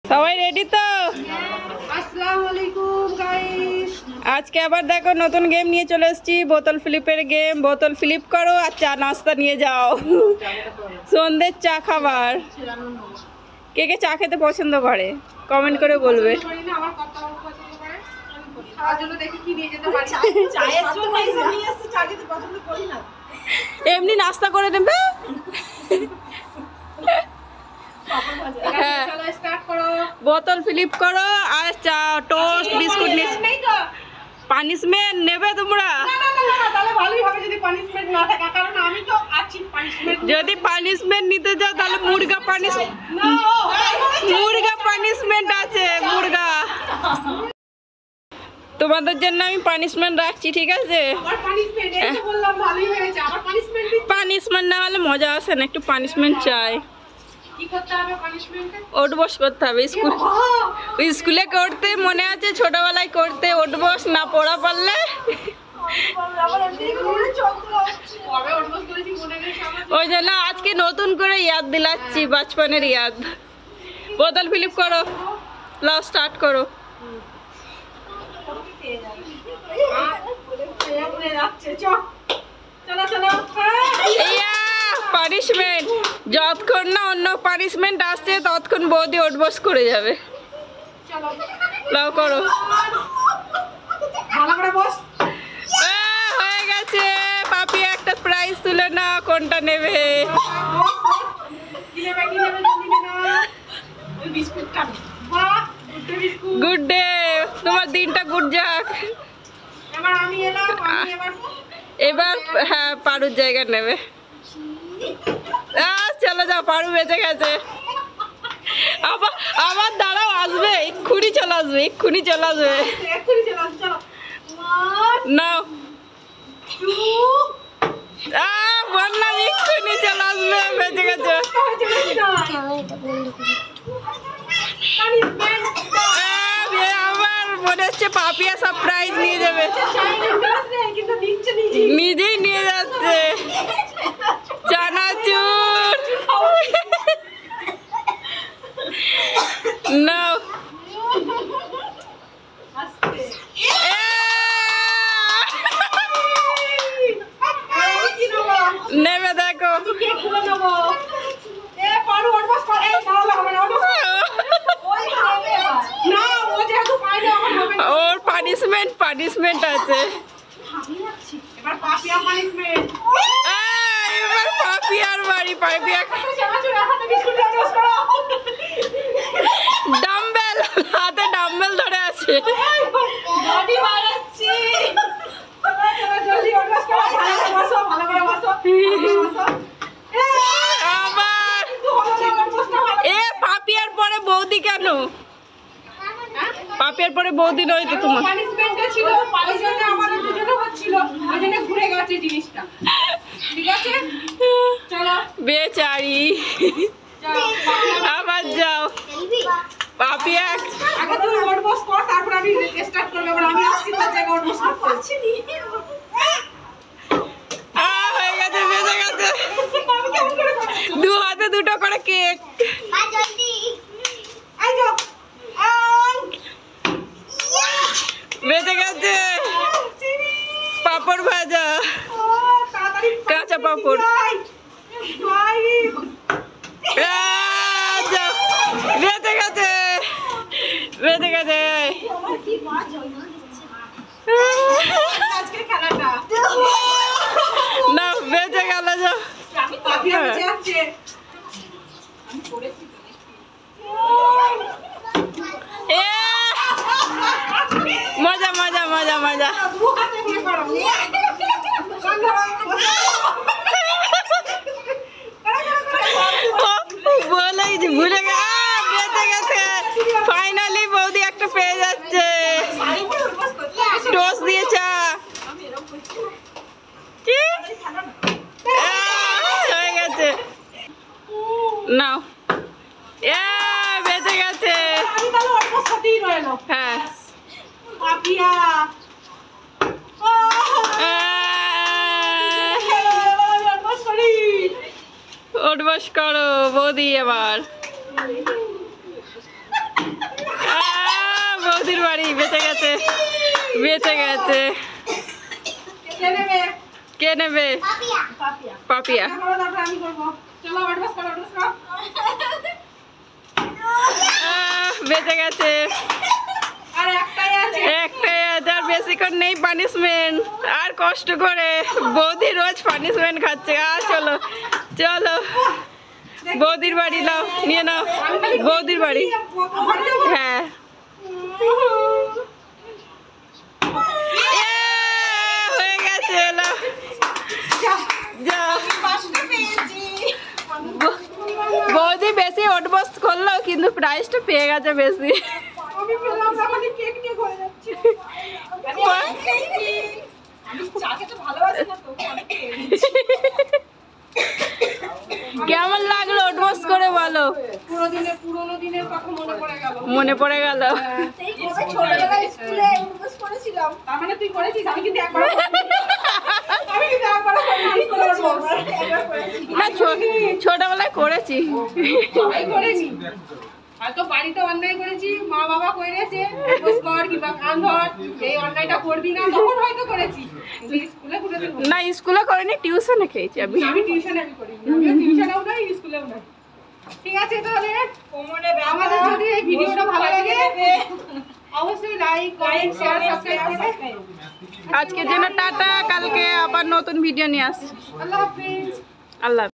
সবাই রেডি তো? আসসালামু আলাইকুম গাইস। আজকে আবার দেখো নতুন গেম নিয়ে চলে এসেছি, বোতল ফ্লিপের গেম। বোতল ফ্লিপ করো আর চা নাস্তা নিয়ে যাও, সন্ধ্যের চা খাবার। কে কে চা খেতে পছন্দ করে কমেন্ট করে বলবে। আমার কথা পছন্দ করে খাওয়ার জন্য দেখি কি নিয়ে যেতে পারি। চায়ের জন্য এসব নিয়ে আসছে, চা খেতে পছন্দ করি না। এমনি নাস্তা করে নেবে। হ্যাঁ, চলো স্টার্ট করো। বোতল ফ্লিপ করো আর চা টোস্ট বিস্কুট নিয়ে। পানিশমেন্ট নেবে তোমরা? না না না না, তাহলে ভালোই হবে যদি পানিশমেন্ট না থাকে, কারণ আমি তো আছি পানিশমেন্ট। যদি পানিশমেন্ট নিতে যাও তাহলে মুরগা পানিশমেন্ট আছে, মুরগা। তোমাদের জন্য আমি পানিশমেন্ট রাখছি, ঠিক আছে? আমার পানিশমেন্ট এই তো বললাম ভালোই হয়েছে। আমার পানিশমেন্ট পানিশমেন্ট না হলে মজা আসে না, একটু পানিশমেন্ট চাই। কি করতে হবে পানিশমেন্টে? ওঠবস করতে হবে। স্কুলে করতে মনে আছে, ছোটবেলায় করতে। ওঠবস না পড়া পারলে ওই জন্য আজকে নতুন করে ইয়াদ দিলাচ্ছি, বাচপনের ইয়াদ। বোতল ফ্লিপ করো, লাও স্টার্ট করো। পানিশমেন্ট যতক্ষণ না অন্য পানিশমেন্ট আসছে ততক্ষণ বৌদি ওঠবস করে যাবে। লাও করো। হয়ে গেছে। পাপি একটা প্রাইজ তুলে না, কোনটা নেবে? গুড ডে, তোমার দিনটা গুড যাক। এবার হ্যাঁ পারুর জায়গা নেবে। চলো যাও, পারু বেঁচে গেছে। আবার দাঁড়াও, আসবে এক্ষুনি, চলে আসবে এক্ষুনি, চলে আসবে। নাও, বললাম এক্ষুনি চলে আসবে, বেঁচে গেছে। আমার মনে হচ্ছে পাপিয়া সব প্রাইজ নিয়ে যাবে, নিজেই নিয়ে যাচ্ছে। চানাচুর নাও। নেবে দেখো। ওর পানিশমেন্ট আছে। এবার পাপিয়ার বাড়ি। পাপিয়া ডাম্বেল হাতে, ডাম্বেল ধরে আছে। আবার পাপিয়ার পরে বৌদি কেন? পাপিয়ার পরে বৌদি নয় তো তোমার? বেচারি, আবার যাও। পাপিয়া হয়ে গেছে, বেঁচে গেছে। দু হাতে দুটো করে কেক। বেঁচে গেছে। পাপড় ভাজা, কাঁচা পাপড়। বেঁচে গেছে, বেঁচে গেছে। না বেঁচে গেল। মজা মজা মজা মজা। বলেই ভুলে বেঁচে গেছে। ফাইনালি বৌদি একটা পেয়ে যাচ্ছে, টোস্ট দিয়ে চা। হয়ে গেছে, নাও। বেঁচে গেছে। হ্যাঁ ওঠবস করো বৌদি এবার। বৌদির বাড়ি বেঁচে গেছে, বেঁচে গেছে। কে নেবে? কে নেবে? পাপিয়া। করো, তারপর আমি করবো। চলো অ্যাডভান্স করো, অ্যাডভান্স করো। বেঁচে গেছে। আর একটাই আছে। একটাই আছে, আর বেশিক্ষণ নেই পানিশমেন্ট। আর কষ্ট করে বৌদি রোজ পানিশমেন্ট খাচ্ছে। আর চলো চলো বৌদির বাড়ি নাও, নিয়ে নাও বৌদির বাড়ি। হ্যাঁ হয়ে গেছে, এলো যাও। বৌদি বেশি ওটবস করলো কিন্তু প্রাইসটা পেয়ে গেছে বেশি। আমি পেলাম না, আমি কেক নিয়ে ঘরে যাচ্ছি। আমি চা খেতে ভালোবাসি না তো, অনেক খেয়ে নিচ্ছি। কেমন লাগলো ওটবস করে বলো? পুরোনো দিনের কথা মনে পড়ে গেল। মনে পড়ে গেল। ছোটবেলায় স্কুলে ইউজ করেছিলাম। তার মানে তুই করেছিস? আমি কিন্তু একবার না ছোটবেলায় করেছি। সবাই করেছি। হয়তো বাড়িতে অন্যায় করেছি, মা বাবা করেছে, কর কিংবা কান ধর, এই অন্যায়টা করবি না, তখন হয়তো করেছি। কিন্তু স্কুলে কোনোদিন করিনি। না স্কুলে করিনি, টিউশনে খেয়েছি আমি। আমি টিউশনে করি, আমিও টিউশনেও নাই, স্কুলেও নাই। ঠিক আছে, তাহলে আমাদের যদি এই ভিডিওটা ভালো লাগে অবশ্যই লাইক, কমেন্ট, শেয়ার, সাবস্ক্রাইব করবে। আজকের জন্য টাটা, কালকে আবার নতুন ভিডিও নিয়ে আসছি। আল্লাহ হাফেজ। আল্লাহ।